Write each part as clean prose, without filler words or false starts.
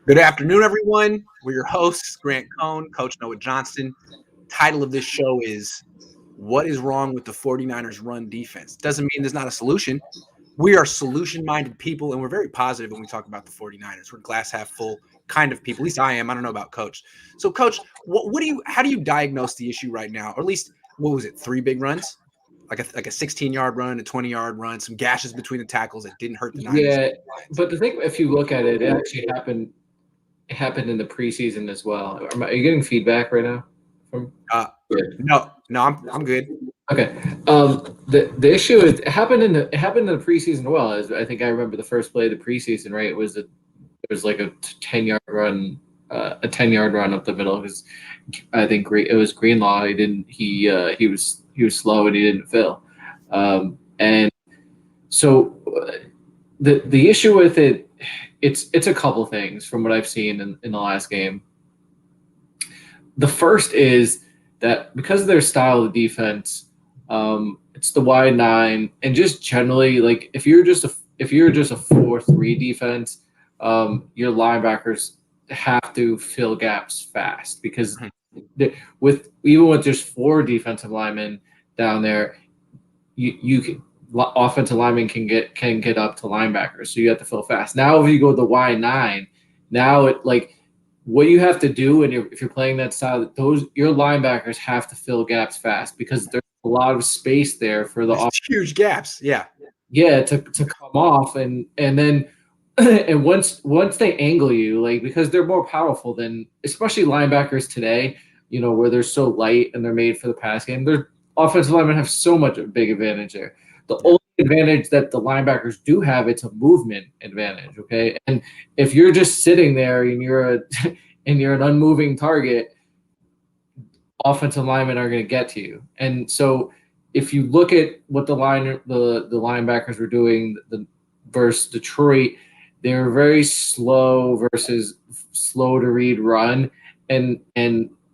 Good afternoon, everyone. We're your hosts, Grant Cohn, Coach Noah Johnston. Title of this show is What is Wrong with the 49ers Run Defense? Doesn't mean there's not a solution. We are solution-minded people, and we're very positive when we talk about the 49ers. We're glass half full kind of people. At least I am. I don't know about Coach. So, Coach, how do you diagnose the issue right now? Or at least, what was it, 3 big runs? Like a 16-yard run, a 20-yard run, some gashes between the tackles that didn't hurt the Niners. Yeah, but the thing, if you look at it, it actually happened. It happened in the preseason as well. Are you getting feedback right now? From No, I'm good. Okay. The issue is it happened in the preseason as well. As I think I remember the first play of the preseason, right? It was like a 10-yard run, a 10-yard run up the middle. Because I think it was Greenlaw. He was slow and he didn't fill, and so the issue with it. It's a couple things from what I've seen in the last game. The first is that because of their style of defense, it's the wide 9, and just generally, like if you're just a 4-3 defense, your linebackers have to fill gaps fast because with just 4 defensive linemen down there, you can. Offensive linemen can get up to linebackers, so you have to fill fast. Now, if you go to the Y9, now it like what you have to do, and if you're playing that style, your linebackers have to fill gaps fast because there's a lot of space there for the huge gaps. Yeah, to come off, and then and once they angle you, like because they're more powerful than especially linebackers today, where they're so light and they're made for the pass game. Their offensive linemen have so much a big advantage there. The only advantage that the linebackers do have, it's a movement advantage, okay? And if you're just sitting there and you're an unmoving target, offensive linemen are going to get to you. And so if you look at what the linebackers were doing versus Detroit, they were very slow versus slow to read run, and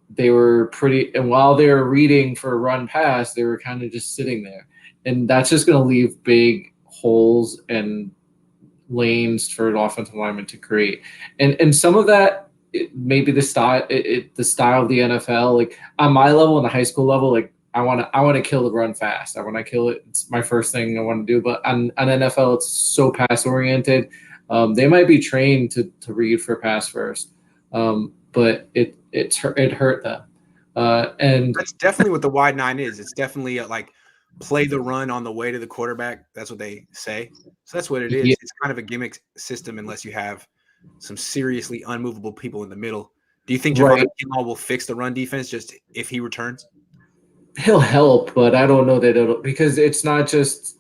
they were pretty. And while they were reading for a run pass, they were kind of just sitting there. And that's just going to leave big holes and lanes for an offensive lineman to create. And some of that, maybe the style of the NFL. Like on my level, on the high school level, like I want to kill the run fast. I want to kill it. It's my first thing I want to do. But on NFL, it's so pass oriented. They might be trained to read for pass first, but it hurt them. And that's definitely what the wide 9 is. It's definitely like play the run on the way to the quarterback. That's what they say. So that's what it is. Yeah. It's kind of a gimmick system unless you have some seriously unmovable people in the middle. Do you think Javon Kinlaw will fix the run defense just if he returns? He'll help, but I don't know that it'll, because it's not just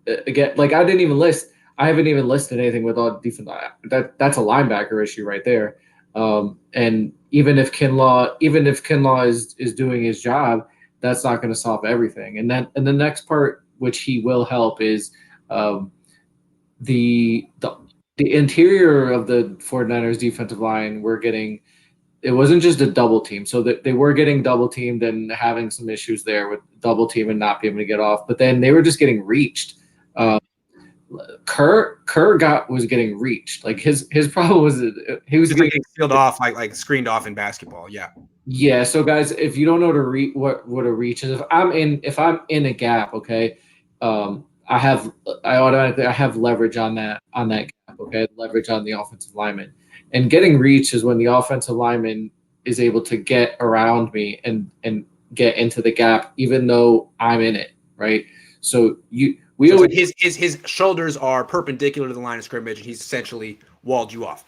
again. Like I haven't even listed anything with all defense. That's a linebacker issue right there. And even if Kinlaw is doing his job, that's not going to solve everything. And the next part, which he will help, is the interior of the 49ers defensive line. It wasn't just a double team, so that they were getting double teamed and having some issues there with double team and not being able to get off. But then they were just getting reached. Kerr was getting reached. Like his problem was he was getting sealed off, like screened off in basketball. Yeah. Yeah. So guys, if you don't know what a reach is, if I'm in a gap, okay, I have leverage on that gap. Okay, leverage on the offensive lineman, and getting reach is when the offensive lineman is able to get around me and get into the gap, even though I'm in it, right? So his shoulders are perpendicular to the line of scrimmage, and he's essentially walled you off.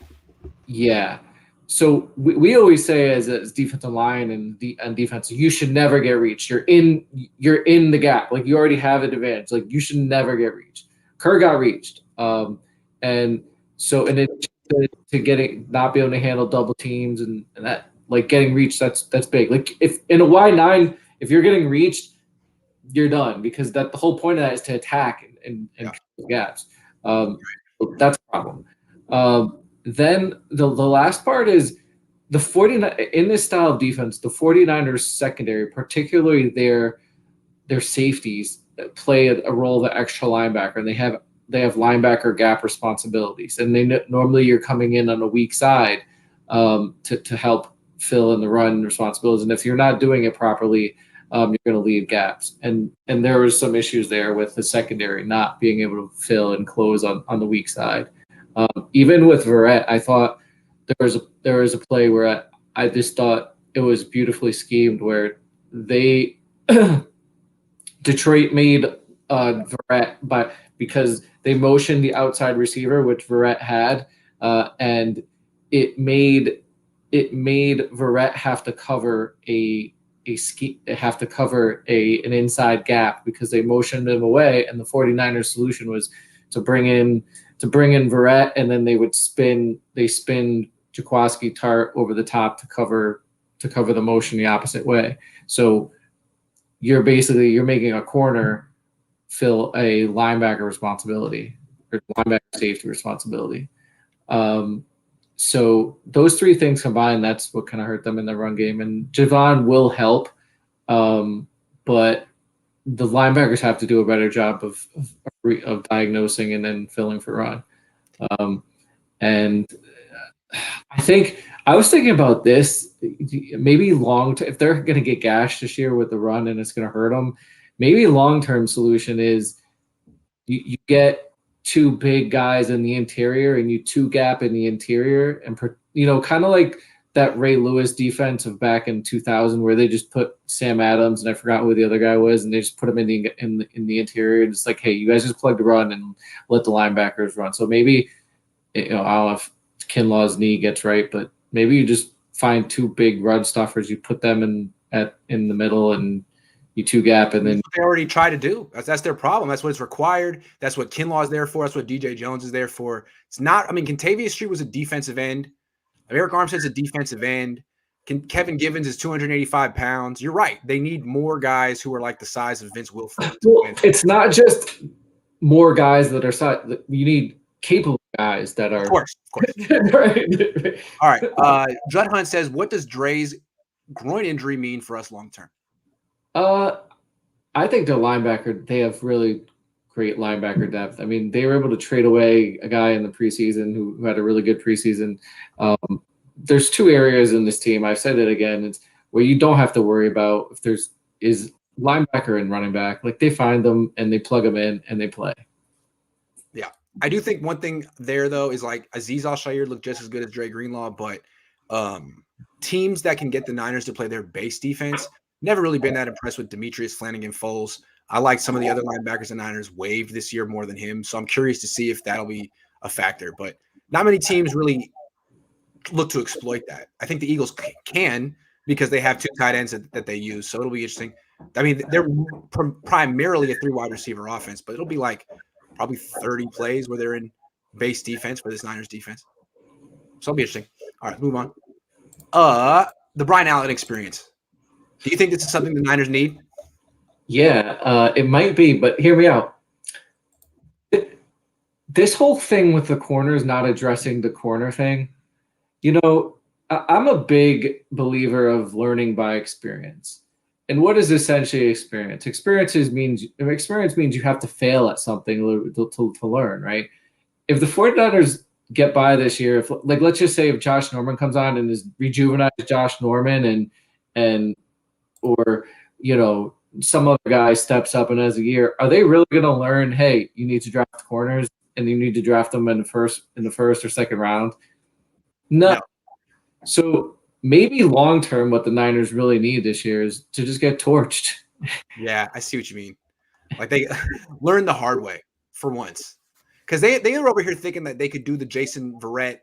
Yeah. So we always say as defensive line and defense, you should never get reached. You're in the gap. Like you already have an advantage. Like you should never get reached. Kerr got reached. And so to getting not be able to handle double teams and that, like getting reached, that's big. Like if in a Y9, if you're getting reached, you're done, because the whole point of that is to attack and kill gaps. That's a problem. Then the last part is the 49 in this style of defense, the 49ers secondary, particularly their safeties, play a role of the extra linebacker, and they have linebacker gap responsibilities, and normally you're coming in on a weak side to help fill in the run responsibilities. And if you're not doing it properly, you're going to leave gaps. And there was some issues there with the secondary not being able to fill and close on the weak side. Even with Verrett, I thought there was a play where I just thought it was beautifully schemed where they Detroit made Verrett because they motioned the outside receiver, which Verrett had, and it made Verrett have to cover an inside gap because they motioned him away, and the 49ers solution was to bring in Verrett, and then they spin Jaquiski Tart over the top to cover the motion the opposite way. So you're making a corner fill a linebacker responsibility or linebacker safety responsibility. So those three things combined, that's what kind of hurt them in the run game. And Javon will help, but the linebackers have to do a better job of diagnosing and then filling for run. And I think I was thinking about this, maybe if they're going to get gashed this year with the run and it's going to hurt them, maybe long-term solution is you get two big guys in the interior and you two gap in the interior, and kind of like that Ray Lewis defense of back in 2000 where they just put Sam Adams and I forgot who the other guy was, and they just put him in the interior and it's like, hey, you guys just plug the run and let the linebackers run. So maybe I don't know if Kinlaw's knee gets right, but maybe you just find two big run stuffers, you put them in the middle and you two gap, and then they already try to do. That's their problem. That's what it's required. That's what Kinlaw is there for. That's what DJ Jones is there for. It's not. I mean, Contavious Street was a defensive end. Eric Armstead's a defensive end. Kevin Givens is 285 pounds. You're right. They need more guys who are like the size of Vince Wilfork. Well, it's not just more guys that are size. You need capable guys that are. Of course. Right. All right. Judd Hunt says, "What does Dre's groin injury mean for us long term?" I think their linebacker, they have really great linebacker depth. I mean, they were able to trade away a guy in the preseason who had a really good preseason. There's two areas in this team. I've said it again. It's where you don't have to worry about if is linebacker and running back. Like they find them and they plug them in and they play. Yeah. I do think one thing there though is like Azeez Al-Shaair looked just as good as Dre Greenlaw, but teams that can get the Niners to play their base defense, never really been that impressed with Demetrius Flanagan-Foles. I like some of the other linebackers the Niners waived this year more than him, so I'm curious to see if that'll be a factor. But not many teams really look to exploit that. I think the Eagles can because they have two tight ends that they use, so it'll be interesting. I mean, they're primarily a 3 wide receiver offense, but it'll be like probably 30 plays where they're in base defense for this Niners defense. So it'll be interesting. All right, move on. The Brian Allen experience. Do you think this is something the Niners need? Yeah, it might be, but hear me out. This whole thing with the corners not addressing the corner thing, I'm a big believer of learning by experience. And what is essentially experience? Experience means you have to fail at something to learn, right? If the 49ers get by this year, let's just say if Josh Norman comes on and is rejuvenized Josh Norman or some other guy steps up and has a year, are they really going to learn, hey, you need to draft corners and you need to draft them in the first or second round? No. So maybe long term what the Niners really need this year is to just get torched. Yeah, I see what you mean. Like they learn the hard way for once. Because they were over here thinking that they could do the Jason Verrett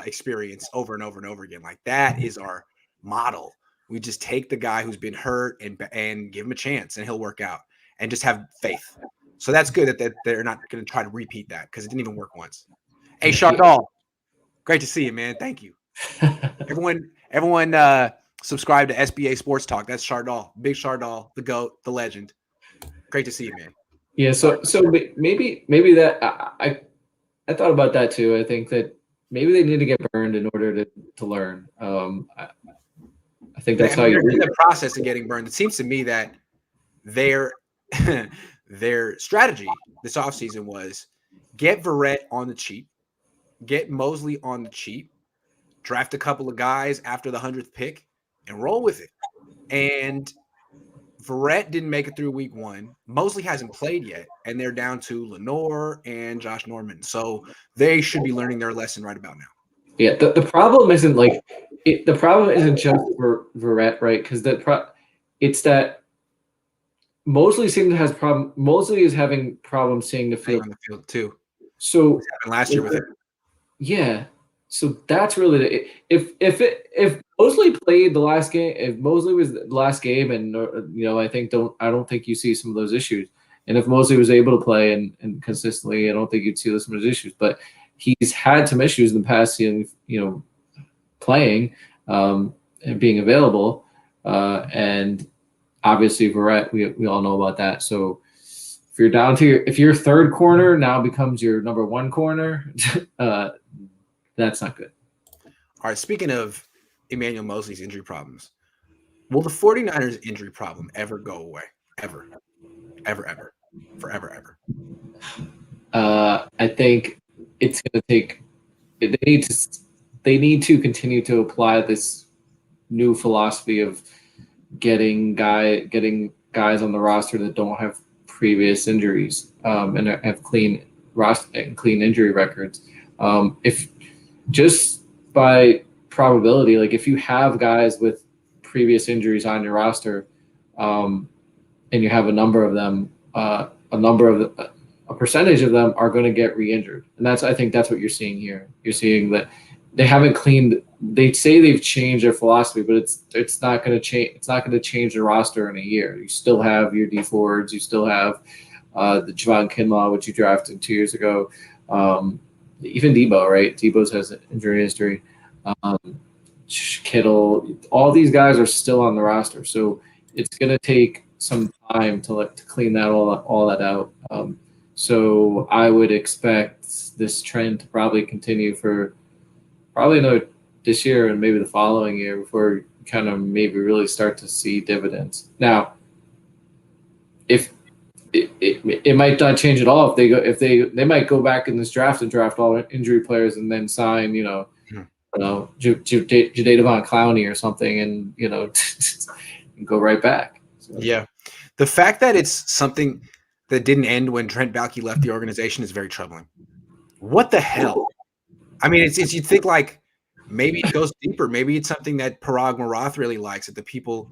experience over and over and over again. Like that is our model. We just take the guy who's been hurt and give him a chance and he'll work out and just have faith. So that's good that they're not going to try to repeat that because it didn't even work once. Hey, Chardal, great to see you, man. Thank you. Everyone subscribe to SBA Sports Talk. That's Chardal, Big Chardal, the GOAT, the legend. Great to see you, man. Yeah, so maybe that I thought about that too. I think that maybe they need to get burned in order to learn. I think that's how you in the process of getting burned. It seems to me that their strategy this offseason was get Verrett on the cheap, get Mosley on the cheap, draft a couple of guys after the 100th pick, and roll with it. And Verrett didn't make it through week 1. Mosley hasn't played yet, and they're down to Lenore and Josh Norman. So they should be learning their lesson right about now. Yeah, the problem isn't the problem isn't just for Verrett, right? Because it's that Mosley is having problems seeing the field. On the field too. So last year with it. Yeah. So that's really if Mosley played the last game, if Mosley was the last game, and I don't think you see some of those issues. And if Mosley was able to play and consistently, I don't think you'd see some of those issues. But he's had some issues in the past, playing and being available, and obviously Verrett, we all know about that. So if you're down to if your third corner now becomes your number 1 corner, that's not good. All right, speaking of Emmanuel Mosley's injury problems, will the 49ers injury problem ever go away? Ever. Ever. Forever. I think it's going to take – they need to continue to apply this new philosophy of getting guys on the roster that don't have previous injuries and have clean roster and clean injury records. If just by probability, like if you have guys with previous injuries on your roster, and you have a number of them, a percentage of them are going to get re-injured, and I think that's what you're seeing here. You're seeing that they haven't cleaned. They say they've changed their philosophy, but it's not going to change. It's not going to change the roster in a year. You still have your D Fords. You still have the Javon Kinlaw, which you drafted 2 years ago. Even Debo, right? Debo's has an injury history. Kittle, all these guys are still on the roster, so it's going to take some time to clean that all that out. So I would expect this trend to probably continue for probably another this year and maybe the following year before you kind of maybe really start to see dividends. Now, if it might not change at all if they might go back in this draft and draft all injury players and then sign Jadeveon Clowney or something and and go right back. So. Yeah, the fact that it's something that didn't end when Trent Baalke left the organization is very troubling. What the hell? I mean, it's you'd think like maybe it goes deeper. Maybe it's something that Parag Marath really likes, that the people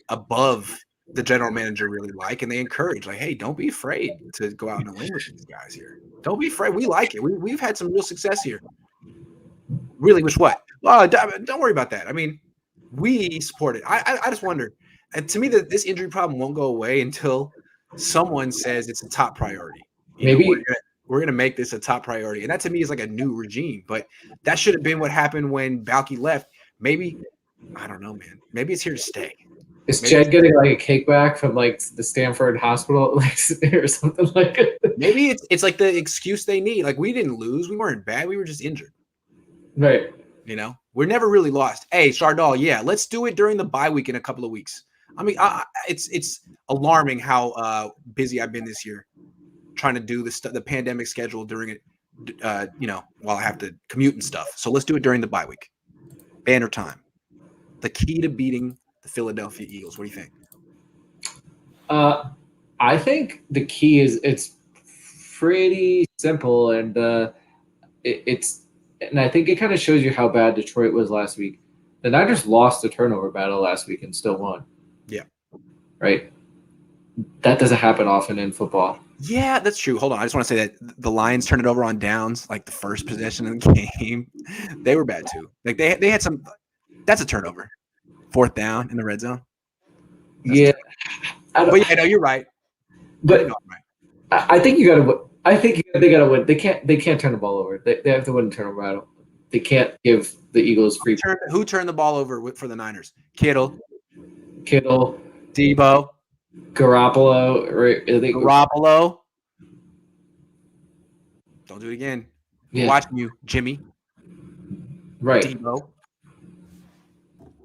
above the general manager really like, and they encourage, like, hey, don't be afraid to go out on a limb with these guys here. Don't be afraid. We like it. We've had some real success here. Really, which what? Well, don't worry about that. I mean, we support it. I just wonder. And to me, that this injury problem won't go away until someone says it's a top priority. We're gonna make this a top priority, and that to me is like a new regime. But that should have been what happened when Baalke left. Maybe I don't know, man. Maybe it's here to stay. Is Chad getting like a kickback from like the Stanford hospital or something like it? Maybe it's like the excuse they need. Like, we didn't lose, we weren't bad, we were just injured. Right. We're never really lost. Hey, Chardal, yeah, let's do it during the bye week in a couple of weeks. I mean, it's alarming how busy I've been this year trying to do the pandemic schedule during it, while I have to commute and stuff. So let's do it during the bye week. Banner time. The key to beating the Philadelphia Eagles. What do you think? I think the key is it's pretty simple, and and I think it kind of shows you how bad Detroit was last week. The Niners lost the turnover battle last week and still won. Yeah. Right? That doesn't happen often in football. Yeah, that's true. Hold on. I just want to say that the Lions turned it over on downs, like the first possession of the game. They were bad too. Like they had some – that's a turnover. 4th down in the red zone. Yeah. But yeah, no, you're right. But I think you got to – I think they got to win. They can't turn the ball over. They have to win the turnover battle. They can't give the Eagles free. Who turned the ball over for the Niners? Kittle, Garoppolo. Debo, Right? Garoppolo. Don't do it again. Yeah. Watching you, Jimmy. Right. Debo.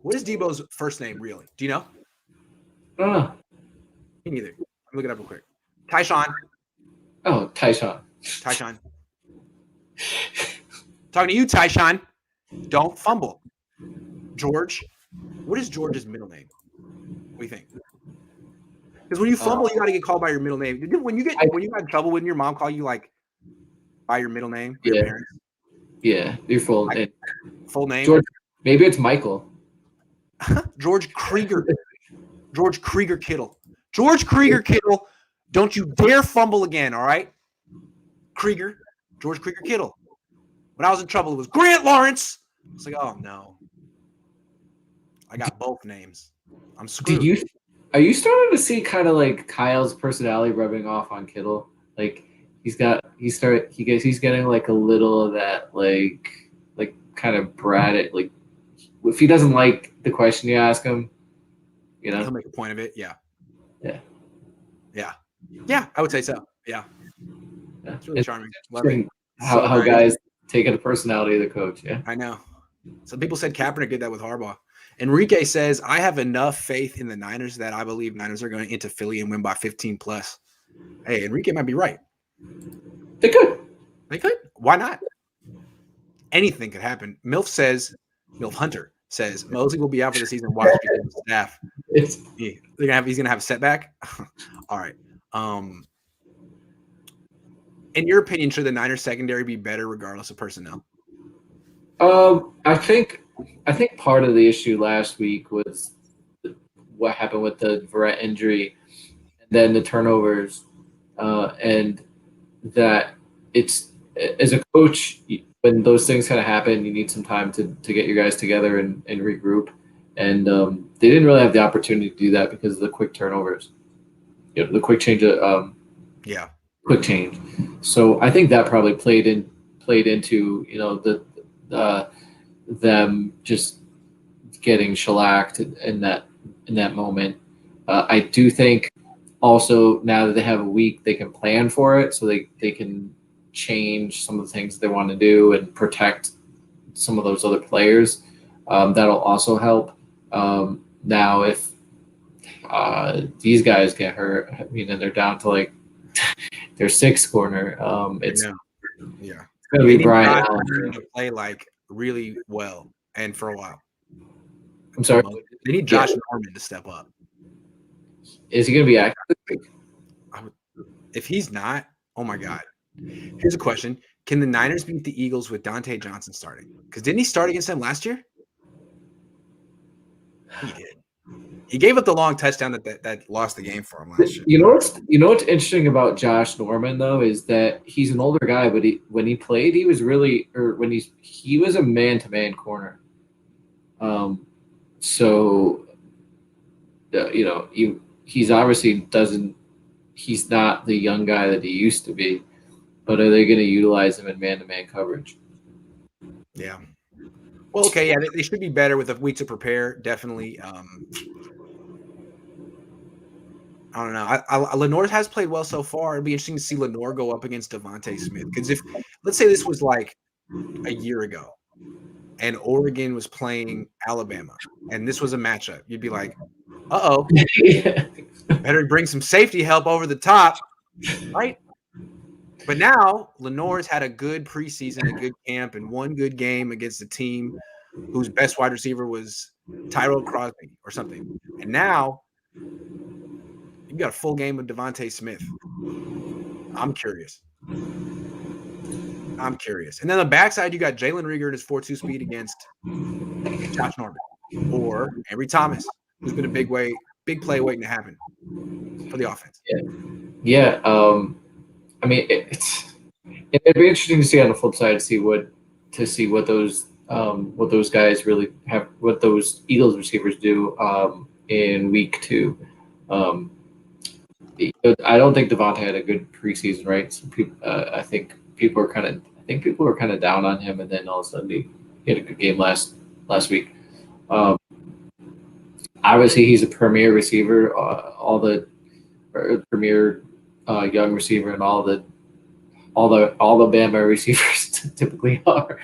What is Debo's first name, really? Do you know? I don't know. Me neither. I'm looking it up real quick. Tyshawn. Oh, Tyshawn. Tyshawn. Talking to you, Tyshawn. Don't fumble. George. What is George's middle name? What do you think? Because when you fumble, you got to get called by your middle name. When you got in trouble, wouldn't your mom call you like by your middle name? Your parents? Yeah, your full name. Full name. George. Maybe it's Michael. George Krieger. George Krieger Kittle. George Krieger Kittle. Don't you dare fumble again, all right? Krieger. George Krieger Kittle. When I was in trouble, it was Grant Lawrence. I was like, oh no. I got both names. I'm screwed. Are you starting to see kind of like Kyle's personality rubbing off on Kittle? Like he's getting like a little of that like kind of brat like if he doesn't like the question you ask him, you know, he'll make a point of it. Yeah. Yeah. Yeah. Yeah. I would say so. Yeah. It's really charming. Love it. How guys take the personality of the coach. Yeah. I know. Some people said Kaepernick did that with Harbaugh. Enrique says, I have enough faith in the Niners that I believe Niners are going into Philly and win by 15 plus. Hey, Enrique might be right. They could. Why not? Anything could happen. MILF Hunter says, Mosley will be out for the season. Watch because of staff. He's going to have a setback. All right. In your opinion, should the Niners secondary be better regardless of personnel? I think part of the issue last week was what happened with the Verrett injury, and then the turnovers, and that it's as a coach when those things kind of happen, you need some time to get your guys together and regroup, and they didn't really have the opportunity to do that because of the quick turnovers, the quick change quick change. So I think that probably played into them just getting shellacked in that moment. I do think also now that they have a week, they can plan for it, so they can change some of the things they want to do and protect some of those other players. That'll also help. Now, if these guys get hurt, and they're down to like their sixth corner, it's going to be Brian Allen to play like really well and for a while. I'm sorry. They need Josh Norman to step up. Is he going to be active this week? If he's not, oh my God. Here's a question. Can the Niners beat the Eagles with Dante Johnson starting? Because didn't he start against them last year? He did. He gave up the long touchdown that lost the game for him last year. You know what's interesting about Josh Norman though is that he's an older guy, but when he played, he was he was a man-to-man corner. So he's obviously he's not the young guy that he used to be, but are they going to utilize him in man-to-man coverage? Yeah. Well, okay, yeah, they should be better with a week to prepare. Definitely. I don't know. Lenore has played well so far. It'd be interesting to see Lenore go up against Devontae Smith. Because let's say this was like a year ago, and Oregon was playing Alabama, and this was a matchup, you'd be like, uh-oh, better bring some safety help over the top, right? But now Lenore's had a good preseason, a good camp, and one good game against a team whose best wide receiver was Tyrell Crosby or something. And now you got a full game of Devontae Smith. I'm curious. And then on the backside, you got Jalen Rieger and his 4.2 speed against Josh Norman or Henry Thomas, who's been a big play waiting to happen for the offense. Yeah. I mean, it'd be interesting to see on the flip side what those guys really have, what those Eagles receivers do in week 2. I don't think Devontae had a good preseason, right? So I think people were kind of down on him, and then all of a sudden he had a good game last week. Obviously, he's a premier receiver, premier young receiver, and all the Bama receivers typically are.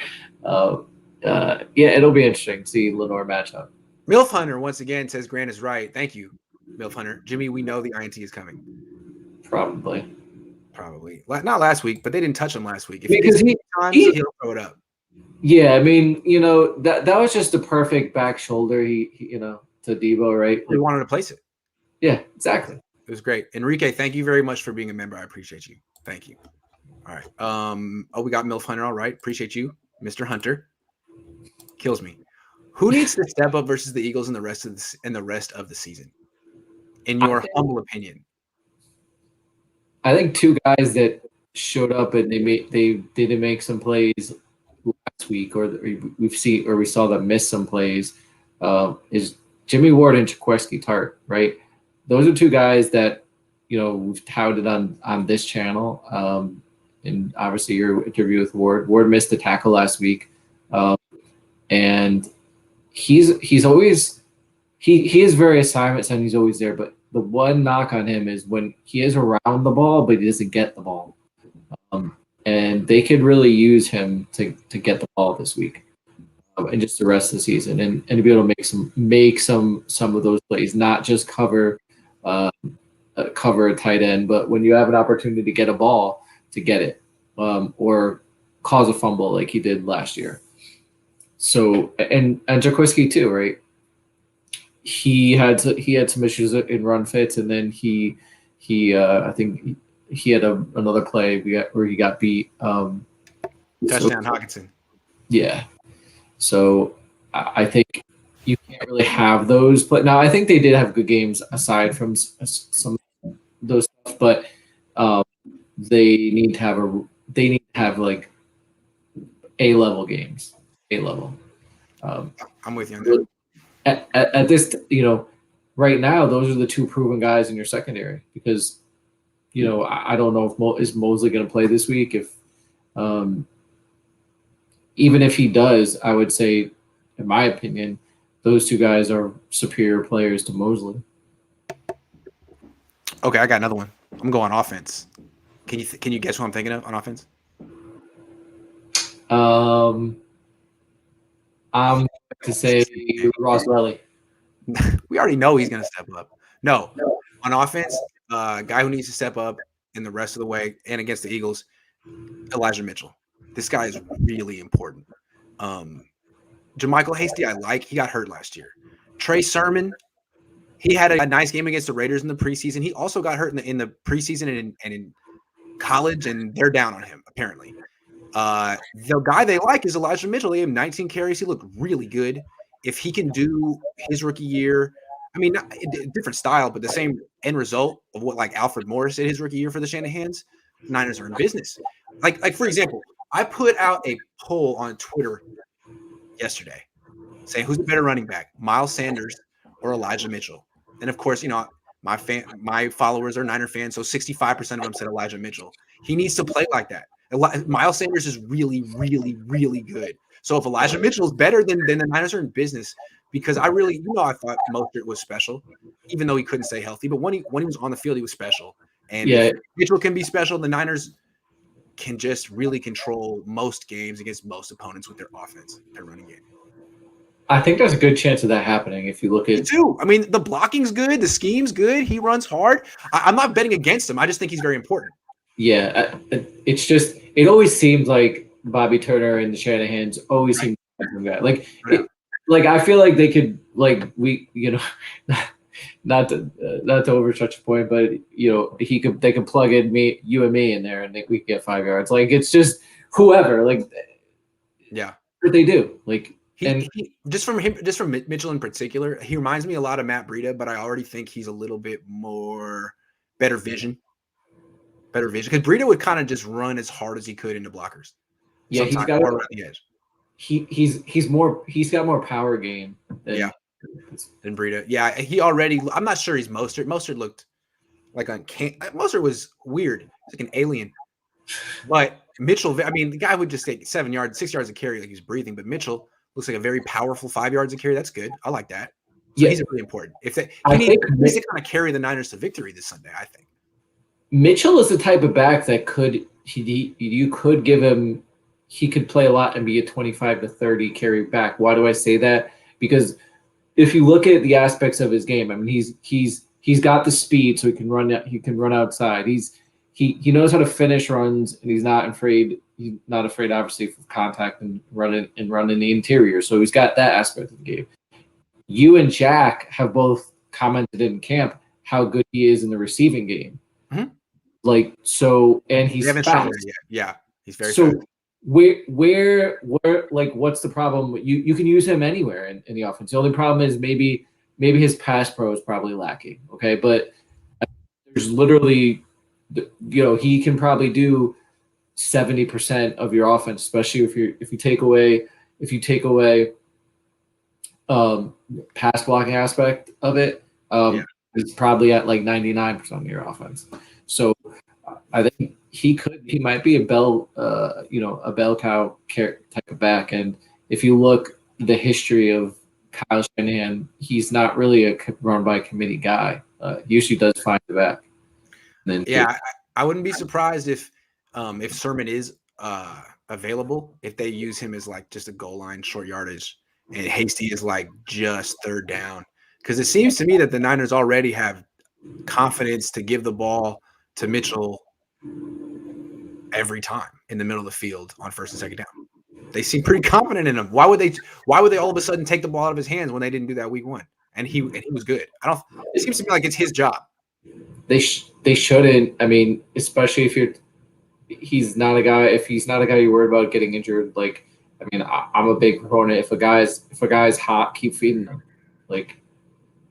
It'll be interesting to see Lenore match up. MILF Hunter once again says Grant is right. Thank you, MILF Hunter. Jimmy, we know the INT is coming. Probably. Probably not last week, but they didn't touch him last week. If Because he gets times, he'll throw it up. Yeah, I mean, that was just the perfect back shoulder. To Debo, right? We wanted to place it. Yeah, exactly. It was great. Enrique, thank you very much for being a member. I appreciate you. Thank you. All right. We got Milf Hunter. All right. Appreciate you, Mr. Hunter. Kills me. Who needs to step up versus the Eagles in the rest of the season? In your humble opinion, I think two guys that showed up and they didn't make some plays last week, or we saw them miss some plays, is Jimmy Ward and Jaquiski Tart, right? Those are two guys that we've touted on this channel. And obviously your interview with Ward. Ward missed the tackle last week, and he's always he is very assignments and he's always there. But the one knock on him is when he is around the ball, but he doesn't get the ball. And they could really use him to get the ball this week, and just the rest of the season, and to be able to make some of those plays, not just cover a tight end, but when you have an opportunity to get a ball, to get it, or cause a fumble like he did last year. So and Jaquiski too, right? He had some issues in run fits, and then he I think he had another play where he got beat. Touchdown Hockenson. Yeah. So I think you can't really have those. But now I think they did have good games aside from some of those stuff. But they need to have like A-level games. A-level. I'm with you on that. At this, right now, those are the two proven guys in your secondary, because I don't know if is Mosley going to play this week. If even if he does, I would say, in my opinion, those two guys are superior players to Mosley. Okay, I got another one. I'm going offense. Can you guess who I'm thinking of on offense? I'm going to say Ross Welly. We already know he's going to step up. No, on offense, guy who needs to step up in the rest of the way and against the Eagles, Elijah Mitchell. This guy is really important. JaMychal Hasty, he got hurt last year. Trey Sermon, he had a nice game against the Raiders in the preseason. He also got hurt in the preseason and in college, and they're down on him, apparently. The guy they like is Elijah Mitchell. He had 19 carries. He looked really good. If he can do his rookie year, I mean, different style, but the same end result of what like Alfred Morris did his rookie year for the Shanahans, Niners are in business. Like for example, I put out a poll on Twitter yesterday saying who's the better running back, Miles Sanders or Elijah Mitchell. And of course, my followers are Niner fans, so 65% of them said Elijah Mitchell. He needs to play like that. Miles Sanders is really, really, really good. So if Elijah Mitchell is better, then the Niners are in business, because I thought Mostert was special, even though he couldn't stay healthy. But when he was on the field, he was special. And if Mitchell can be special, the Niners can just really control most games against most opponents with their offense, their running game. I think there's a good chance of that happening if you look at. Me too. I mean, the blocking's good, the scheme's good. He runs hard. I'm not betting against him. I just think he's very important. Yeah, it's just it always seems like Bobby Turner and the Shanahans always seem like that. Like I feel like they could not to overstretch the point, but they could plug in you and me in there, and we could get 5 yards. Like it's just whoever. Like what they do. Like just from Mitchell in particular, he reminds me a lot of Matt Breida, but I already think he's a little bit more better vision. Because Breida would kind of just run as hard as he could into blockers. Yeah, he's got around the edge. He's got more power game than Breida. Yeah, he already. I'm not sure he's Mostert. Mostert looked like Mostert was weird. He's like an alien. But Mitchell, I mean, the guy would just take 7 yards, 6 yards of carry like he's breathing. But Mitchell looks like a very powerful 5 yards of carry. That's good. I like that. So he's really important. He needs to kind of carry the Niners to victory this Sunday, I think. Mitchell is the type of back that you could give him. He could play a lot and be a 25 to 30 carry back. Why do I say that? Because if you look at the aspects of his game, I mean, he's got the speed, so he can run outside. he knows how to finish runs, and he's not afraid. He's not afraid, obviously, of contact and running the interior. So he's got that aspect of the game. You and Jack have both commented in camp how good he is in the receiving game. Mm-hmm. Like, so, and he's we haven't fast. shown it yet. Yeah, he's very so fast. Where like what's the problem? You can use him anywhere in the offense. The only problem is maybe his pass pro is probably lacking. Okay, but there's literally, he can probably do 70% of your offense, especially if you take away pass blocking aspect of it. It's probably at like 99% of your offense. So I think he might be a bell cow type of back. And if you look the history of Kyle Shanahan, he's not really a run by committee guy. Usually does find the back. And then I wouldn't be surprised if Sermon is available, if they use him as like just a goal line short yardage, and Hasty is like just third down. Because it seems to me that the Niners already have confidence to give the ball to Mitchell every time in the middle of the field on first and second down. They seem pretty confident in him. Why would they all of a sudden take the ball out of his hands when they didn't do that week one? And he was good. It seems to me like it's his job. They shouldn't. I mean, especially if he's not a guy. If he's not a guy you're worried about getting injured, like, I mean, I'm a big proponent. If a guy's hot, keep feeding him. Like,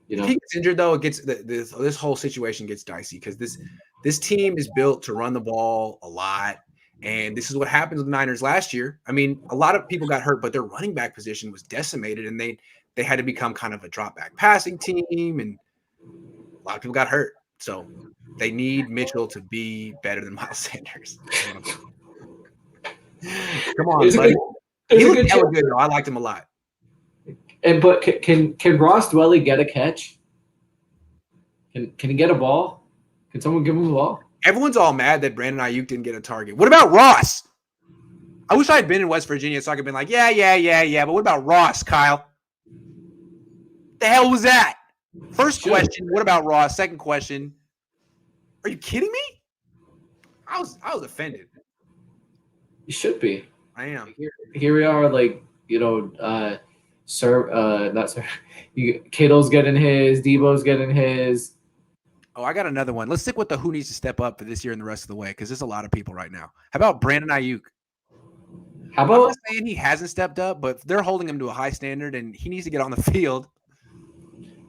if he gets injured, though, it gets this whole situation gets dicey because this team is built to run the ball a lot, and this is what happened with the Niners last year. I mean, a lot of people got hurt, but their running back position was decimated, and they had to become kind of a drop back passing team, and a lot of people got hurt. So they need Mitchell to be better than Miles Sanders. Come on, buddy. He looked hella good, though. I liked him a lot. But can Ross Dwelly get a catch? Can he get a ball? Can someone give him a ball? Everyone's all mad that Brandon Ayuk didn't get a target. What about Ross? I wish I had been in West Virginia so I could have been like, yeah. But what about Ross, Kyle? The hell was that? First question, what about Ross? Second question, are you kidding me? I was offended. You should be. I am. Here we are, like, Kittle's getting his, Debo's getting his. Oh, I got another one. Let's stick with the who needs to step up for this year and the rest of the way, because there's a lot of people right now. How about Brandon Ayuk? I'm not saying he hasn't stepped up, but they're holding him to a high standard, and he needs to get on the field.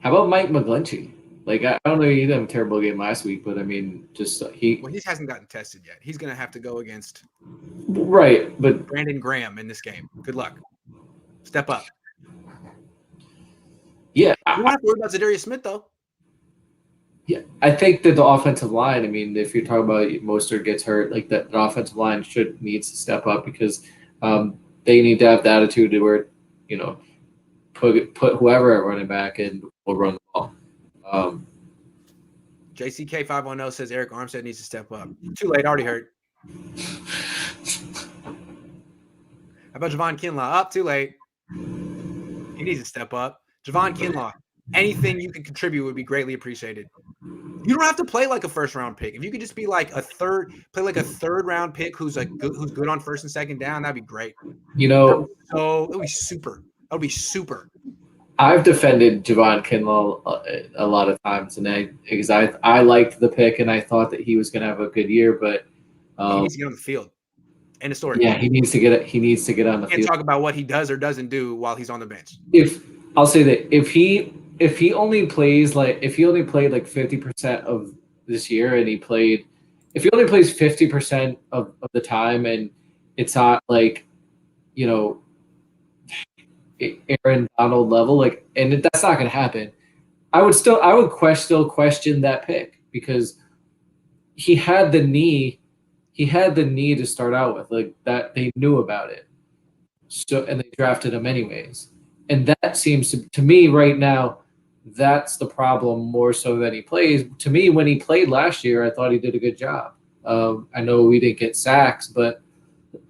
How about Mike McGlinchey? Like, I don't know, he did have a terrible game last week, but I mean, he hasn't gotten tested yet. He's going to have to go against but Brandon Graham in this game. Good luck. Step up. Yeah, you don't have to worry about Zadarius Smith though. Yeah, I think that the offensive line. I mean, if you're talking about Mostert gets hurt, like that, the offensive line needs to step up because they need to have the attitude to where, put whoever at running back and we'll run the ball. JCK 510 says Eric Armstead needs to step up. Too late, already hurt. How about Javon Kinlaw? Up, too late. He needs to step up. Javon Kinlaw, anything you can contribute would be greatly appreciated. You don't have to play like a first-round pick. If you could just be like a third-round pick who's good on first and second down, that'd be great. That would be super. That would be super. I've defended Javon Kinlaw a lot of times, because I liked the pick and I thought that he was going to have a good year, but he needs to get on the field. End of story. Yeah, he needs to get on the field. Can't talk about what he does or doesn't do while he's on the bench. I'll say that if he only played like 50% of this year, and if he only plays 50% of the time, and it's not like, Aaron Donald level, and that's not going to happen, I would still question that pick, because he had the knee to start out with, like that they knew about it. So, and they drafted him anyways. And that seems to me right now, that's the problem more so than he plays. To me, when he played last year, I thought he did a good job. I know we didn't get sacks, but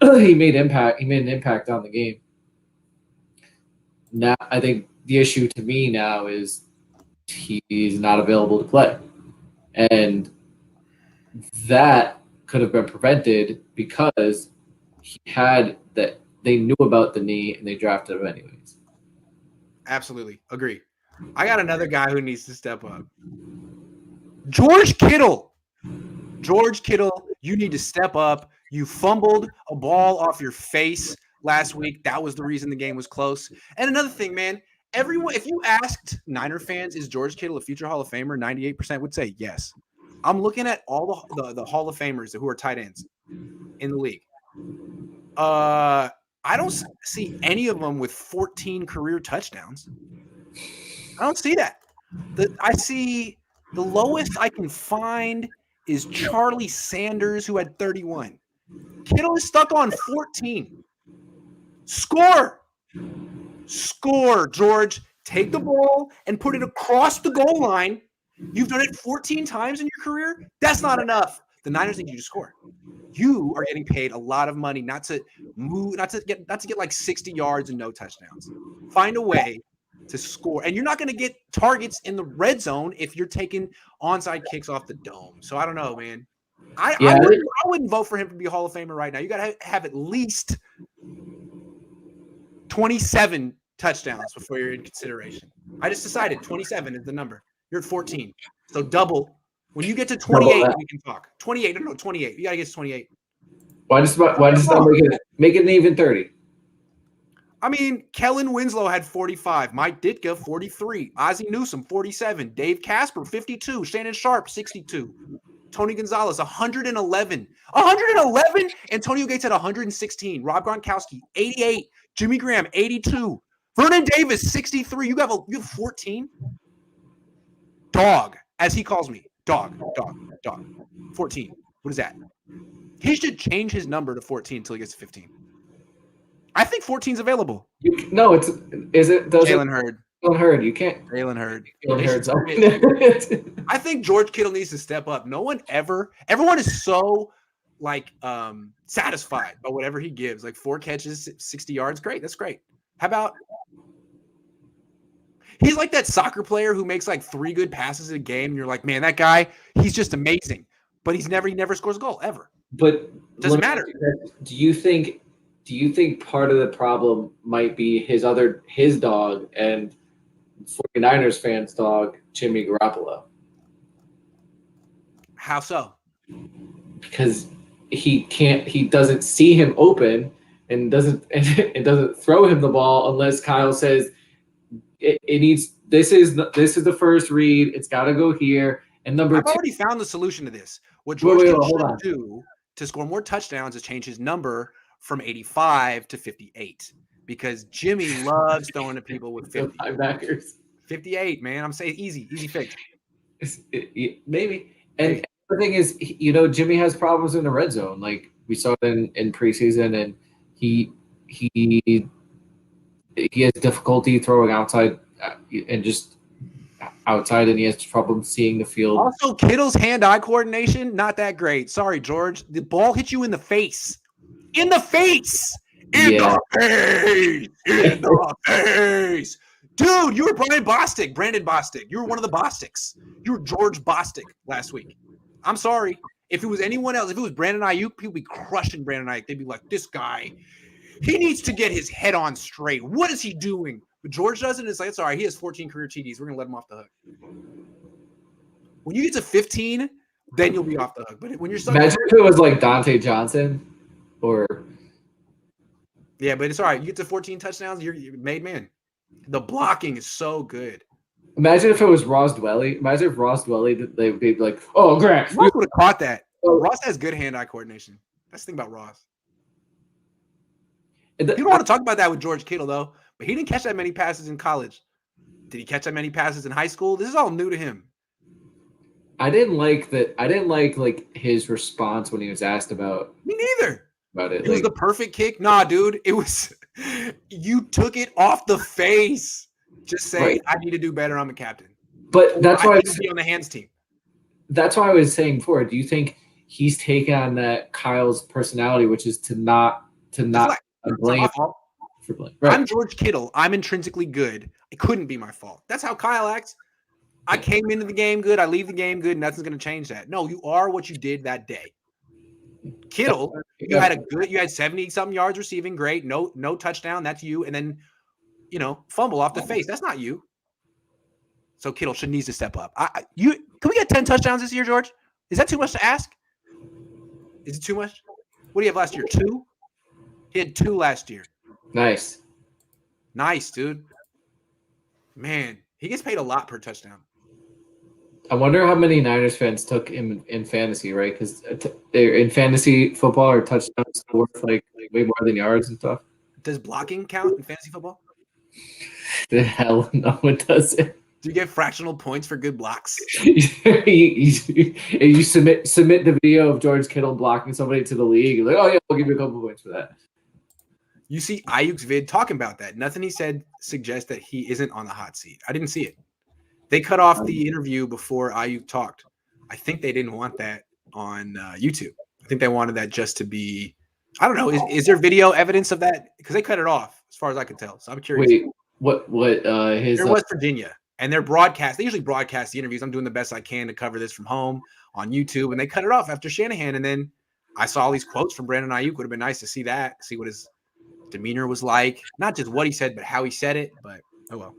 he made an impact on the game. Now, I think the issue to me now is he's not available to play. And that could have been prevented because he had that. They knew about the knee and they drafted him anyways. Absolutely. Agree. I got another guy who needs to step up. George Kittle. George Kittle, you need to step up. You fumbled a ball off your face last week. That was the reason the game was close. And another thing, man, everyone, if you asked Niner fans, is George Kittle a future Hall of Famer? 98% would say yes. I'm looking at all the Hall of Famers who are tight ends in the league. I don't see any of them with 14 career touchdowns. I don't see that. I see the lowest I can find is Charlie Sanders, who had 31. Kittle is stuck on 14. Score, George. Take the ball and put it across the goal line. You've done it 14 times in your career. That's not enough. The Niners need you to score. You are getting paid a lot of money not to get like 60 yards and no touchdowns. Find a way to score. And you're not going to get targets in the red zone if you're taking onside kicks off the dome. So I don't know, man. I wouldn't vote for him to be a Hall of Famer right now. You got to have at least 27 touchdowns before you're in consideration. I just decided 27 is the number. You're at 14. So double. When you get to 28, we can talk. 28. No, 28. You got to get to 28. Why does not make it an even 30? I mean, Kellen Winslow had 45. Mike Ditka, 43. Ozzie Newsome, 47. Dave Casper, 52. Shannon Sharp, 62. Tony Gonzalez, 111. 111? Antonio Gates had 116. Rob Gronkowski, 88. Jimmy Graham, 82. Vernon Davis, 63. You have 14? Dog, as he calls me. Dog. 14. What is that? He should change his number to 14 until he gets to 15. I think 14 is available. Jalen Hurd. Jalen Hurd. You can't. Jalen Hurd. I I think George Kittle needs to step up. Everyone is so satisfied by whatever he gives. Like 4 catches, 60 yards. Great. That's great. How about he's like that soccer player who makes like 3 good passes a game, and you're like, man, that guy, he's just amazing. But he never scores a goal ever. But doesn't matter. Do you think part of the problem might be his dog and 49ers fans' dog, Jimmy Garoppolo? How so? Because he doesn't see him open and doesn't throw him the ball unless Kyle says it needs. This is the first read. It's got to go here. And I've already found the solution to this. What George Kittle should do to score more touchdowns is change his number from 85 to 58 because Jimmy loves throwing to people with 50. Linebackers. 58, man. I'm saying easy fix. Maybe. And the thing is, Jimmy has problems in the red zone. Like we saw it in preseason, and he has difficulty throwing outside and just outside, and he has trouble seeing the field. Also, Kittle's hand-eye coordination, not that great. Sorry, George. The ball hit you in the face. In the face! In the face! Dude, you were Brandon Bostic. You were one of the Bostics. You were George Bostic last week. I'm sorry. If it was anyone else, if it was Brandon Ayuk, people would be crushing Brandon Ayuk. They'd be like, this guy, he needs to get his head on straight. What is he doing? But George doesn't. It's like, it's all right. He has 14 career TDs. We're going to let him off the hook. When you get to 15, then you'll be off the hook. But when you're imagine if it was like Dante Johnson or. Yeah, but it's all right. You get to 14 touchdowns, you're made man. The blocking is so good. Imagine if it was Ross Dwelly. Imagine if Ross Dwelly, they'd be like, oh, Grant. Ross would have caught that. Ross has good hand-eye coordination. That's the thing about Ross. You don't want to talk about that with George Kittle, though. But he didn't catch that many passes in college. Did he catch that many passes in high school? This is all new to him. I didn't like that. I didn't like his response when he was asked about. Me neither. About it. It was the perfect kick. Nah, dude. It was you took it off the face. Just say, right. I need to do better. I'm a captain. But that's why I was be on the hands team. That's why I was saying before. Do you think he's taken on that Kyle's personality, which is to not blame for blame? Right. I'm George Kittle. I'm intrinsically good. It couldn't be my fault. That's how Kyle acts. I came into the game good. I leave the game good. Nothing's going to change that. No, you are what you did that day. Kittle, you had 70-something yards receiving, great. No touchdown, that's you. And then, fumble off the face. That's not you. So Kittle needs to step up. Can we get 10 touchdowns this year, George? Is that too much to ask? Is it too much? What do you have last year? 2? He had 2 last year. Nice, dude. Man, he gets paid a lot per touchdown. I wonder how many Niners fans took him in fantasy, right? Because in fantasy football, are touchdowns worth like way more than yards and stuff. Does blocking count in fantasy football? The hell no, it doesn't. Do you get fractional points for good blocks? you submit the video of George Kittle blocking somebody to the league. You're like, oh yeah, we'll give you a couple points for that. You see Ayuk's vid talking about that. Nothing he said suggests that he isn't on the hot seat. I didn't see it. They cut off the interview before Ayuk talked. I think they didn't want that on YouTube. I think they wanted that just to be, I don't know. Is there video evidence of that? Because they cut it off as far as I could tell. So I'm curious. Wait, what his They're West Virginia. And they're broadcast. They usually broadcast the interviews. I'm doing the best I can to cover this from home on YouTube. And they cut it off after Shanahan. And then I saw all these quotes from Brandon Ayuk. Would have been nice to see that, see what his demeanor was like. Not just what he said, but how he said it. But oh well.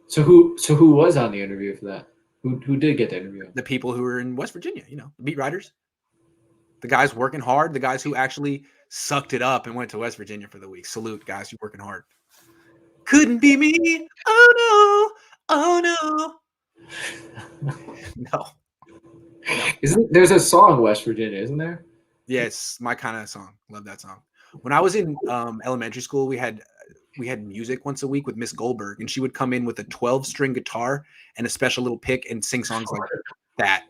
So who was on the interview for that? Who did get the interview? The people who were in West Virginia, the beat writers. The guys working hard. The guys who actually sucked it up and went to West Virginia for the week. Salute, guys. You're working hard. Couldn't be me. Oh, no. Oh no! No. There's a song West Virginia, isn't there? Yes, my kind of song. Love that song. When I was in elementary school, we had music once a week with Miss Goldberg, and she would come in with a 12-string guitar and a special little pick and sing songs like that.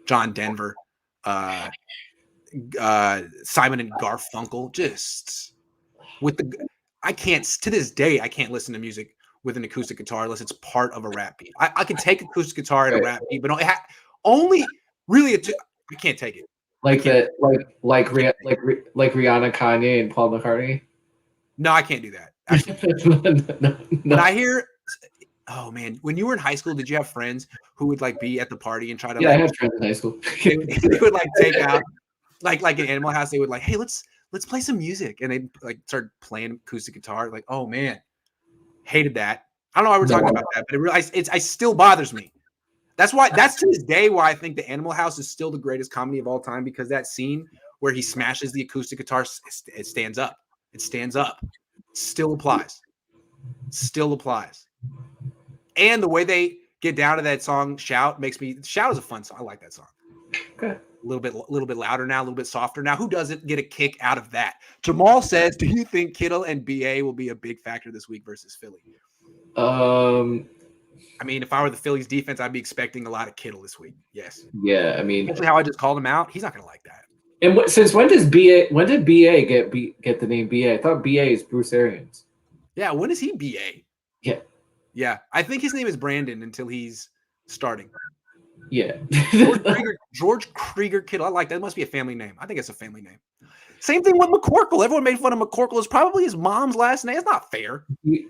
John Denver, Simon and Garfunkel, just with the. I can't to this day. I can't listen to music with an acoustic guitar unless it's part of a rap beat. I can take acoustic guitar and a rap beat, but only really I can't take it. Like Rihanna, Kanye, and Paul McCartney. No, I can't do that. No. When I hear, oh man, when you were in high school, did you have friends who would like be at the party and try to? Yeah, I had friends in high school. they would like take out like in Animal House. They would like, hey, let's play some music, and they like start playing acoustic guitar. Like, oh man. Hated that. I don't know why we're talking about that, but it still bothers me. That's to this day why I think the Animal House is still the greatest comedy of all time, because that scene where he smashes the acoustic guitar, it stands up. It stands up. Still applies. And the way they get down to that song, Shout is a fun song. I like that song. Okay. A little bit louder now, a little bit softer now. Who doesn't get a kick out of that? Jamal says, do you think Kittle and BA will be a big factor this week versus Philly? I mean, if I were the Phillies defense, I'd be expecting a lot of Kittle this week. Yes. Yeah, I mean, especially how I just called him out. He's not going to like that. And since when did BA get the name BA? I thought BA is Bruce Arians. Yeah, when is he BA? Yeah. I think his name is Brandon until he's starting. Yeah. George Krieger Kittle. I like that. It must be a family name. I think it's a family name. Same thing with McCorkle. Everyone made fun of McCorkle. It's probably his mom's last name. It's not fair. Do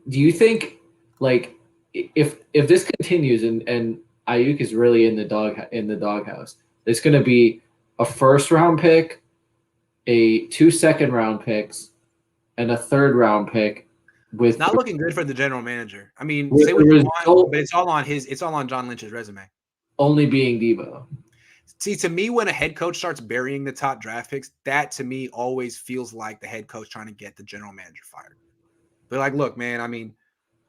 you think, like, if this continues and Ayuk is really in the doghouse, it's going to be a first-round pick, 2 second-round picks, and a third-round pick. It's not looking good for the general manager. I mean, say what you want, but it's all on John Lynch's resume. Only being Debo. See, to me, when a head coach starts burying the top draft picks, that to me always feels like the head coach trying to get the general manager fired. They're like, look, man, I mean,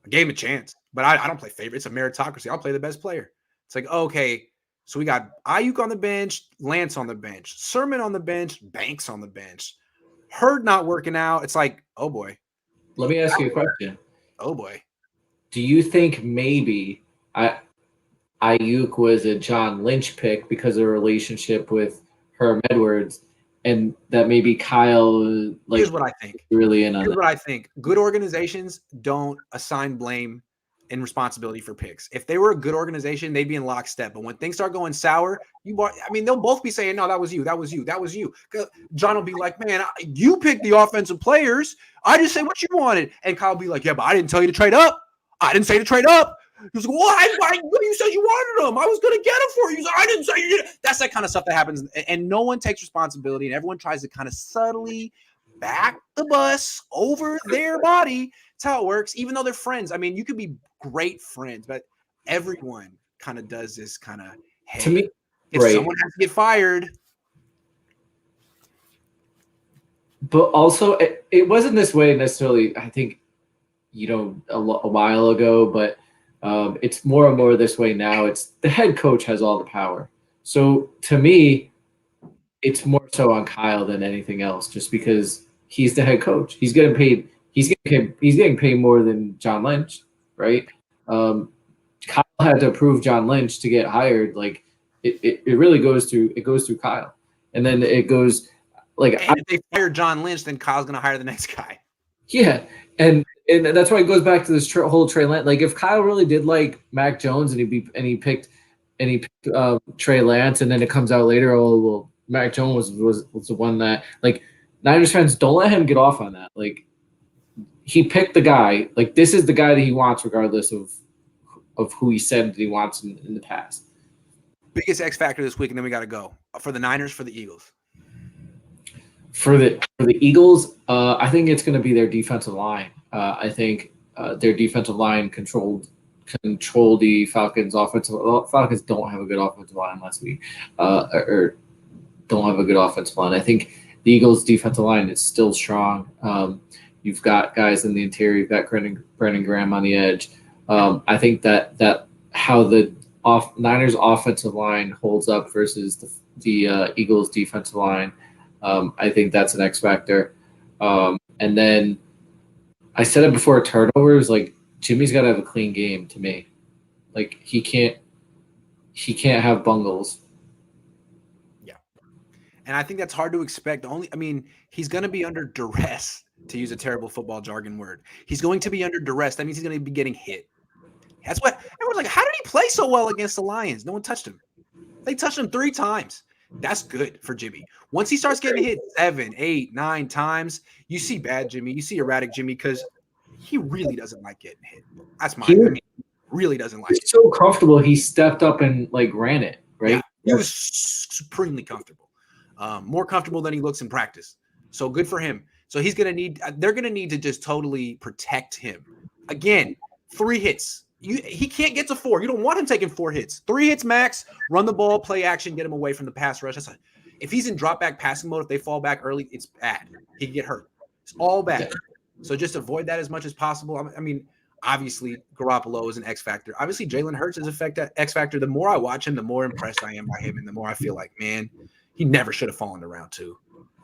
I gave him a chance, but I don't play favorite. It's a meritocracy. I'll play the best player. It's like, okay, so we got Ayuk on the bench, Lance on the bench, Sermon on the bench, Banks on the bench, Hurd not working out. It's like, oh boy. Let me ask you a question. Oh boy. Do you think maybe Ayuk was a John Lynch pick because of a relationship with Herm Edwards, and that maybe Kyle here's what I think. Really in on Here's what I think. Good organizations don't assign blame and responsibility for picks. If they were a good organization, they'd be in lockstep. But when things start going sour, they'll both be saying, no, that was you. John will be like, man, you picked the offensive players. I just say what you wanted. And Kyle will be like, yeah, but I didn't tell you to trade up. I didn't say to trade up. He was like, why? You said you wanted him. I was going to get him for you. He's like, I didn't say you did. That's that kind of stuff that happens. And no one takes responsibility, and everyone tries to kind of subtly back the bus over their body. That's how it works, even though they're friends. I mean, you could be great friends, but everyone kind of does this kind of, hey, to me, if someone has to get fired. But also, it wasn't this way necessarily, I think, a while ago, but it's more and more this way now. It's the head coach has all the power. So to me, it's more so on Kyle than anything else, just because he's the head coach. He's getting paid. He's getting paid more than John Lynch, right? Kyle had to approve John Lynch to get hired. Like it really goes through Kyle, and then it goes like if they fire John Lynch, then Kyle's going to hire the next guy. Yeah, and that's why it goes back to this whole Trey Lance. Like if Kyle really did like Mac Jones and he picked Trey Lance, and then it comes out later, oh well, Mac Jones was the one that, like, Niners fans, don't let him get off on that. Like he picked the guy. Like this is the guy that he wants, regardless of who he said that he wants in the past. Biggest X factor this week, and then we got to go for the Niners, for the Eagles. For the Eagles, I think it's going to be their defensive line. I think their defensive line control the Falcons' offensive. Well, Falcons don't have a good offensive line last week, or don't have a good offensive line. I think the Eagles' defensive line is still strong. You've got guys in the interior. You've got Brandon Graham on the edge. I think that how the Niners' offensive line holds up versus the Eagles' defensive line. I think that's an X factor. And then I said it before, turnovers, like Jimmy's got to have a clean game to me. Like he can't have bungles. Yeah. And I think that's hard to expect. He's going to be under duress, to use a terrible football jargon word. He's going to be under duress. That means he's going to be getting hit. That's what everyone's like, how did he play so well against the Lions? No one touched him. They touched him 3 times. That's good for Jimmy. Once he starts getting hit 7, 8, 9 times, you see bad Jimmy. You see erratic Jimmy, because he really doesn't like getting hit. That's really doesn't like it. He's so comfortable. He stepped up and ran it, right? Yeah, he was supremely comfortable. More comfortable than he looks in practice. So good for him. So they're going to need to just totally protect him. Again, 3 hits. He can't get to 4. You don't want him taking 4 hits. 3 hits max, run the ball, play action, get him away from the pass rush. If he's in drop back passing mode, if they fall back early, it's bad. He can get hurt. It's all bad. Yeah. So just avoid that as much as possible. Obviously, Garoppolo is an X factor. Obviously, Jalen Hurts is an X factor. The more I watch him, the more impressed I am by him, and the more I feel like, man, he never should have fallen to round 2.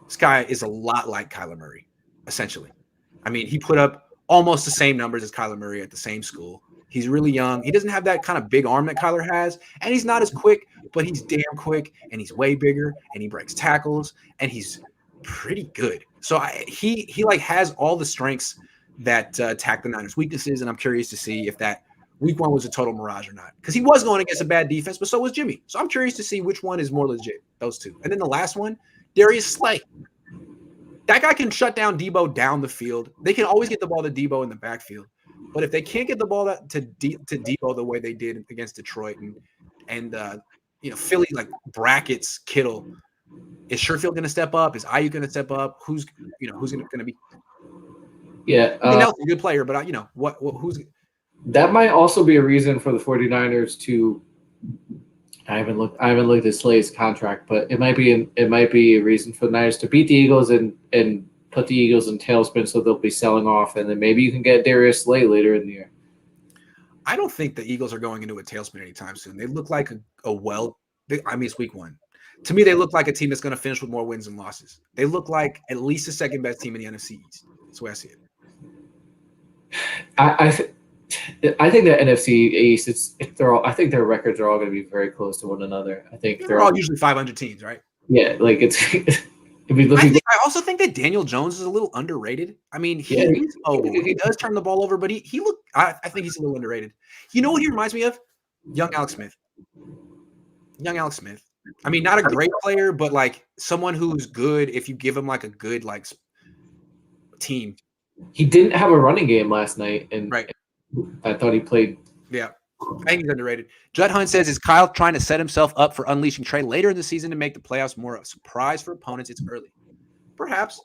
This guy is a lot like Kyler Murray, essentially. He put up almost the same numbers as Kyler Murray at the same school. He's really young. He doesn't have that kind of big arm that Kyler has, and he's not as quick, but he's damn quick, and he's way bigger, and he breaks tackles, and he's pretty good. So he has all the strengths that attack the Niners' weaknesses, and I'm curious to see if that week 1 was a total mirage or not, because he was going against a bad defense, but so was Jimmy. So I'm curious to see which one is more legit, those 2. And then the last one, Darius Slay. That guy can shut down Debo down the field. They can always get the ball to Debo in the backfield. But if they can't get the ball to Debo the way they did against Detroit and Philly brackets Kittle, is Sherfield going to step up? Is Ayuk going to step up? Who's going to be? Yeah, Nelson, a good player, but who's? That might also be a reason for the 49ers to. I haven't looked at Slay's contract, but it might be a reason for the Niners to beat the Eagles and put the Eagles in tailspin, so they'll be selling off, and then maybe you can get Darius Slay later in the year. I don't think the Eagles are going into a tailspin anytime soon. They look like it's week 1. To me, they look like a team that's going to finish with more wins than losses. They look like at least the second best team in the NFC East. That's the way I see it. I think the NFC East, I think their records are all going to be very close to one another. I think they're all usually 500 teams, right? Yeah, I also think that Daniel Jones is a little underrated. He's mobile. He does turn the ball over, but I think he's a little underrated. You know what he reminds me of? Young Alex Smith. Not a great player, but someone who's good if you give him a good team. He didn't have a running game last night, and right. I thought he played. Yeah. I think he's underrated. Judd Hunt says, is Kyle trying to set himself up for unleashing Trey later in the season to make the playoffs more of a surprise for opponents? It's early. Perhaps.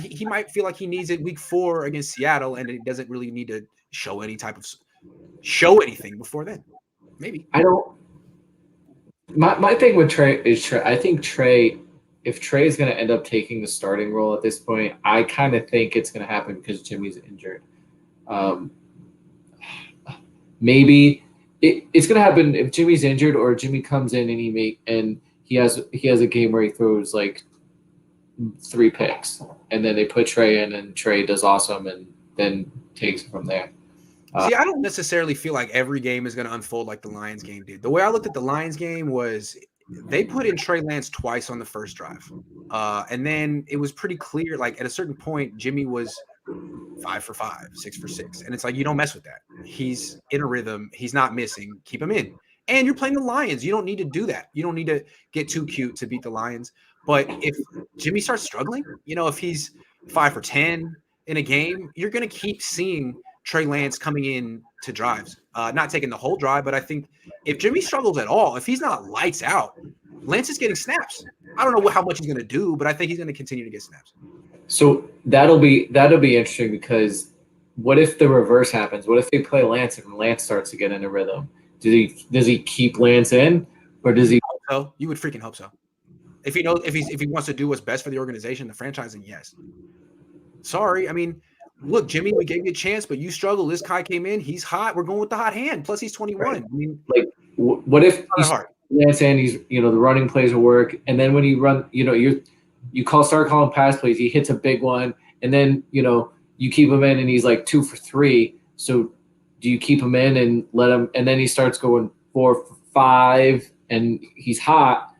He might feel like he needs it week 4 against Seattle, and he doesn't really need to show anything before then. Maybe. I don't. My thing with Trey is I think if Trey is going to end up taking the starting role at this point, I kind of think it's going to happen because Jimmy's injured. Maybe it's going to happen if Jimmy's injured or Jimmy comes in and he has a game where he throws like 3 picks, and then they put Trey in, and Trey does awesome, and then takes it from there. See, I don't necessarily feel like every game is going to unfold like the Lions game did. The way I looked at the Lions game was they put in Trey Lance twice on the first drive. And then it was pretty clear, like at a certain point, Jimmy was 5 for 5, 6 for 6. And it's like, you don't mess with that. He's in a rhythm. He's not missing. Keep him in. And you're playing the Lions. You don't need to do that. You don't need to get too cute to beat the Lions. But if Jimmy starts struggling, if he's 5 for 10 in a game, you're going to keep seeing Trey Lance coming in to drives, not taking the whole drive. But I think if Jimmy struggles at all, if he's not lights out, Lance is getting snaps. I don't know how much he's going to do, but I think he's going to continue to get snaps. So that'll be interesting, because what if the reverse happens? What if they play Lance and Lance starts to get in a rhythm? Does he keep Lance in, or does he? So you would freaking hope so. If he wants to do what's best for the organization, the franchise, then yes. Sorry, I mean, look, Jimmy, we gave you a chance, but you struggled. This guy came in, he's hot. We're going with the hot hand. Plus, he's 21. Right. I mean, like, what if Lance and he's the running plays will work, and then when you run, start calling pass plays, he hits a big one, and then you keep him in, and he's like 2 for 3. So do you keep him in and let him, and then he starts going 4 for 5, and he's hot?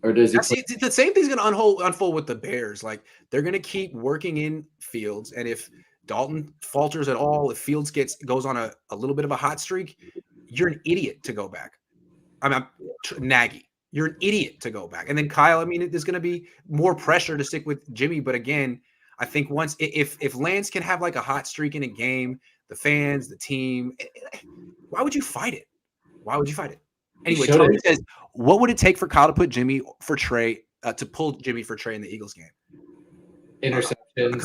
Or does he? The same thing's going to unfold with the Bears. Like, they're going to keep working in Fields, and if Dalton falters at all, if Fields goes on a little bit of a hot streak, you're an idiot to go back. I'm Nagy. You're an idiot to go back. And then Kyle, I mean, there's going to be more pressure to stick with Jimmy. But again, I think if Lance can have like a hot streak in a game, the fans, the team, why would you fight it? Why would you fight it? Anyway, Tony says, what would it take for Kyle to put Jimmy for Trey, to pull Jimmy for Trey in the Eagles game? Interceptions. A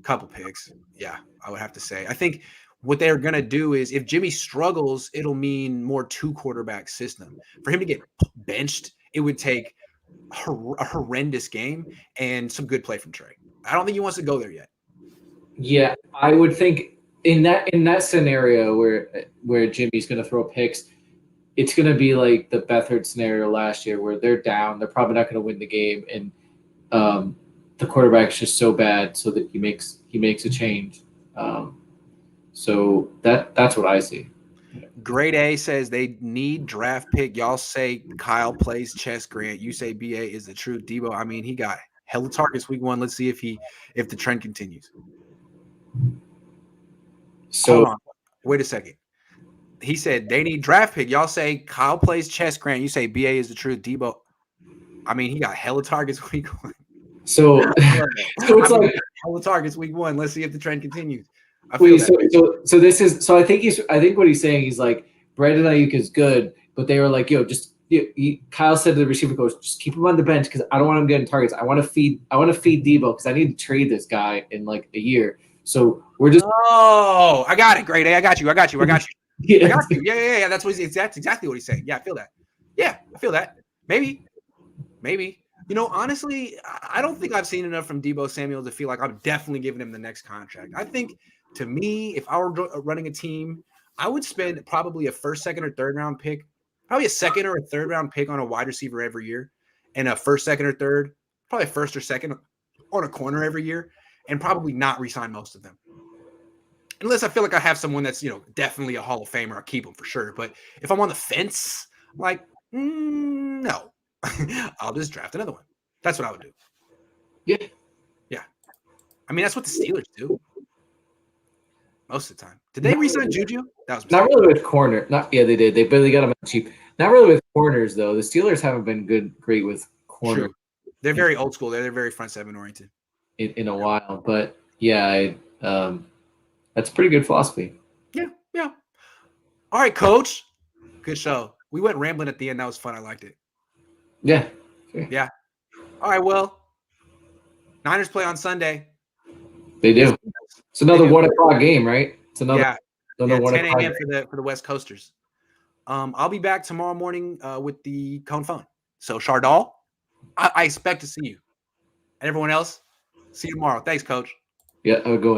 couple picks. Yeah, I would have to say. I think what they're going to do is if Jimmy struggles, it'll mean more 2-quarterback system. For him to get benched, it would take a horrendous game and some good play from Trey. I don't think he wants to go there yet. Yeah, I would think in that scenario where Jimmy's going to throw picks, it's going to be like the Beathard scenario last year where they're down. They're probably not going to win the game, and the quarterback's just so bad so that he makes a change. So that's what I see. Grade A says they need draft pick. Y'all say Kyle plays chess, Grant. You say BA is the truth. Debo, I mean, he got hella targets week 1. Let's see if the trend continues. So hold on. Wait a second. He said they need draft pick. Y'all say Kyle plays chess, Grant. You say BA is the truth. Debo, I mean, he got hella targets week 1. So it's like hella targets week 1. Let's see if the trend continues. I think what he's saying, he's like, Brandon Ayuk is good, but they were like, Kyle said to the receiver coach, just keep him on the bench because I don't want him getting targets. I want to feed Debo because I need to trade this guy in like a year. So we're just. Oh, I got it. Grade A. I got you. Yeah. I got you. Yeah. That's exactly what he's saying. Yeah, I feel that. Yeah, I feel that. Maybe. Honestly, I don't think I've seen enough from Debo Samuel to feel like I'm definitely giving him the next contract. I think, to me, if I were running a team, I would spend probably a first, second, or third round pick, probably a second or a third round pick on a wide receiver every year, and a first, second, or third, probably first or second on a corner every year, and probably not re-sign most of them. Unless I feel like I have someone that's, definitely a Hall of Famer, I'll keep him for sure. But if I'm on the fence, like, no. I'll just draft another one. That's what I would do. Yeah. I mean, that's what the Steelers do most of the time. Did they re-sign Juju? That was not really with corner. They did. They barely got him cheap. Not really with corners though. The Steelers haven't been great with corner. True. They're very old school. They're very front seven oriented in a while. But yeah, that's pretty good philosophy. Yeah. All right, Coach. Good show. We went rambling at the end. That was fun. I liked it. Yeah. Yeah. All right. Well, Niners play on Sunday. They do. It's another 1:00 game, right? It's another 10 1:00 a.m. for the West Coasters. I'll be back tomorrow morning with the Cohn phone. So Chardal, I expect to see you. And everyone else, see you tomorrow. Thanks, Coach. Yeah, I'll go.